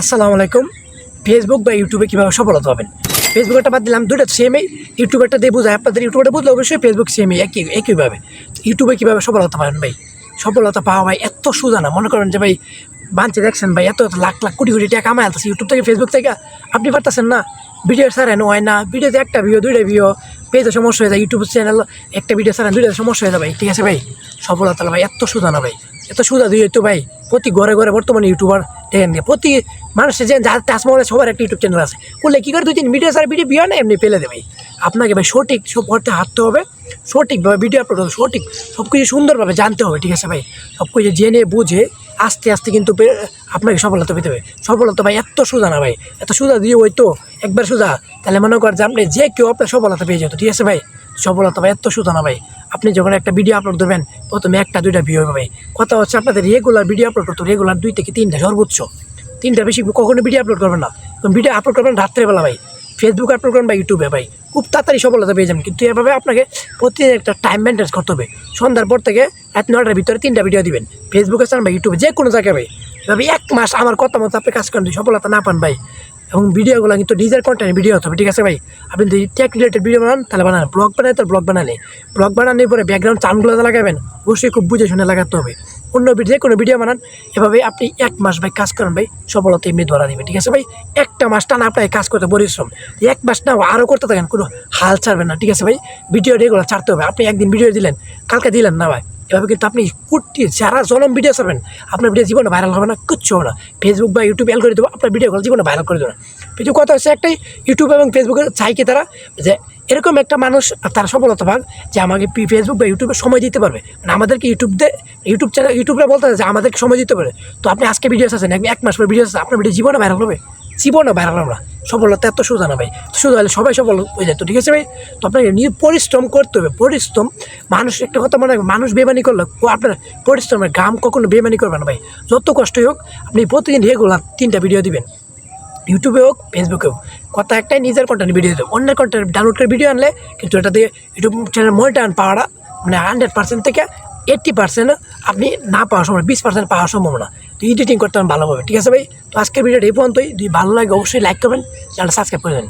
আসসালামু আলাইকুম। ফেসবুক বা ইউটিউবে কীভাবে সফলতা পাবেন? ফেসবুকটা বাদ দিলাম, দুটো সেমই। ইউটিউবারটা দিয়ে বোঝায়, আপনাদের ইউটিউবারটা বুঝলে অবশ্যই ফেসবুক সেমই একইভাবে। ইউটিউবে কীভাবে সফলতা পাবেন ভাই? সফলতা পাওয়া ভাই এত সোজা না। মনে করেন যে ভাই বাঞ্চে দেখছেন ভাই এত লাখ লাখ কোটি কোটি টাকা কামাই আলতেছে ইউটিউব থেকে ফেসবুক থেকে, আপনি পারতেছেন না। ভিডিও ছাড়েন হয় না, ভিডিওতে একটা ভিডিও দুইটা ভিডিও পেজে সমস্যা হয়ে যায়। ইউটিউব চ্যানেল একটা ভিডিও ছাড়েন দুইটা সমস্যা হয়ে যাবে ভাই। ঠিক আছে ভাই, সফলতা ভাই এত সোজা না ভাই, এত সোজা দিয়ে তো ভাই প্রতি ঘরে ঘরে বর্তমানে ইউটিউবার দেখেন গিয়ে প্রতি মানুষের যে যার তাজমহলে সবার একটা ইউটিউব চ্যানেল আছে, করলে কী করে 2-3 ভিডিও ছাড়া ভিডিও বিয়ে না এমনি পেলে দেবে। আপনাকে ভাই সঠিক সব করতে হাঁটতে হবে, সঠিকভাবে ভিডিও আপলোড হবে, সঠিক সব কিছু সুন্দরভাবে জানতে হবে। ঠিক আছে ভাই, সব কিছু জেনে বুঝে আস্তে আস্তে কিন্তু আপনাকে সফলতা পেতে হবে। সফলতা ভাই এত সোজা না ভাই, এত সোজা দিয়ে ওই তো একবার সোজা তাহলে মনে করেন যে আপনি যে কেউ আপনার সফলতা পেয়ে যেত। ঠিক আছে ভাই, সফলতা ভাই এত সোজা না ভাই। আপনি যখন একটা ভিডিও আপলোড দেবেন প্রথমে 1-2টা ভিডিও হবে ভাই। কথা হচ্ছে আপনাদের রেগুলার ভিডিও আপলোড করতে, রেগুলার 2 থেকে 3টা, সর্বোচ্চ 3টা, বেশি কখনো ভিডিও আপলোড করবেন না। ভিডিও আপলোড করবেন রাত্রেবেলা ভাই, ফেসবুক আপলোড করবেন বা ইউটিউবে ভাই, খুব তাড়াতাড়ি সফলতা পেয়ে যাবেন। কিন্তু এভাবে আপনাকে প্রতিদিন একটা টাইম মেনটেন্স করতে হবে। সন্ধ্যার পর থেকে রাত 9টার ভিতরে 3টা ভিডিও দিবেন, ফেসবুকে চান বা ইউটিউবে, যে কোনো জায়গায় ভাই। এভাবে 1 মাস আমার কথা মতো আপনি কাজ করেন, সফলতা না পান ভাই। এবং ভিডিওগুলো কিন্তু ডিজার কন্টেন্ট ভিডিও হতে হবে। ঠিক আছে ভাই, আপনি যদি টেক রিলেটেড ভিডিও বানান তাহলে বানান, ব্লগ বানায় তাহলে ব্লগ বানালে, ব্লগ বানানোর পরে ব্যাকগ্রাউন্ড চানগুলো লাগাবেন, অবশ্যই খুব বুঝে শুনে লাগাতে হবে। অন্য যে কোনো ভিডিও বানান, এভাবে আপনি 1 মাস ভাই কাজ করেন ভাই, সফলতা এমনি ধরা দিবে। ঠিক আছে ভাই, একটা মাস টানা আপনাকে কাজ করতে পরিশ্রম, 1 মাস না আরও করতে থাকেন, কোনো হাল ছাড়বেন না। ঠিক আছে ভাই, ভিডিও রেগুলার ছাড়তে হবে। আপনি একদিন ভিডিও দিলেন, কালকে দিলেন না ভাই, এভাবে কিন্তু আপনি সারা জনম ভিডিও ছাড়বেন, আপনার ভিডিও জীবনে ভাইরাল হবে না, কিচ্ছু হবে না। ফেসবুক বা ইউটিউব এল করে দেবো, আপনার ভিডিওগুলো জীবনে ভাইরাল করে দেবে না। কিন্তু কথা হচ্ছে একটাই, ইউটিউব এবং ফেসবুকে চাই কি তারা যে এরকম একটা মানুষ তারা সফলতা পাক যে আমাকে ফেসবুক বা ইউটিউবে সময় দিতে পারবে। মানে আমাদেরকে ইউটিউব চ্যানেল ইউটিউবরা বলতে যে আমাদেরকে সময় দিতে পারে। তো আপনি আজকে ভিডিও আছেন, 1 মাস পর ভিডিও আছে, আপনার ভিডিও জীবনে ভাইরাল হবে, জীবনে ভাইরাল হবে না। সফলতা এত সোজা না ভাই, সোজা হলে সবাই সফল হয়ে যেত। ঠিক আছে ভাই, তো আপনাকে নিয়ে পরিশ্রম করতে হবে। পরিশ্রম, মানুষ একটা কথা মনে রাখবে, মানুষ বেমানি করলে আপনার পরিশ্রমের ঘাম কখনো বেমানি করবে না ভাই। যত কষ্টই হোক আপনি প্রতিদিন রেগুলার 3টা ভিডিও দিবেন, ইউটিউবে হোক ফেসবুকে হোক। কথা একটাই, নিজের কন্টেন্ট ভিডিও দেবে। অন্যের কন্টেন্ট ডাউনলোড করে ভিডিও আনলে কিন্তু এটা দিয়ে ইউটিউব চ্যানেল মনিটাইজ পাওয়াটা মানে 100% থেকে 80% আপনি না পাওয়ার সম্ভাবনা, 20% পাওয়ার সম্ভাবনা। তো এডিটিং করতে ভালোভাবে। ঠিক আছে ভাই, তো আজকের ভিডিওটা এই পর্যন্তই। যদি ভালো লাগে অবশ্যই লাইক করবেন, চ্যানেলটা সাবস্ক্রাইব করে দেন।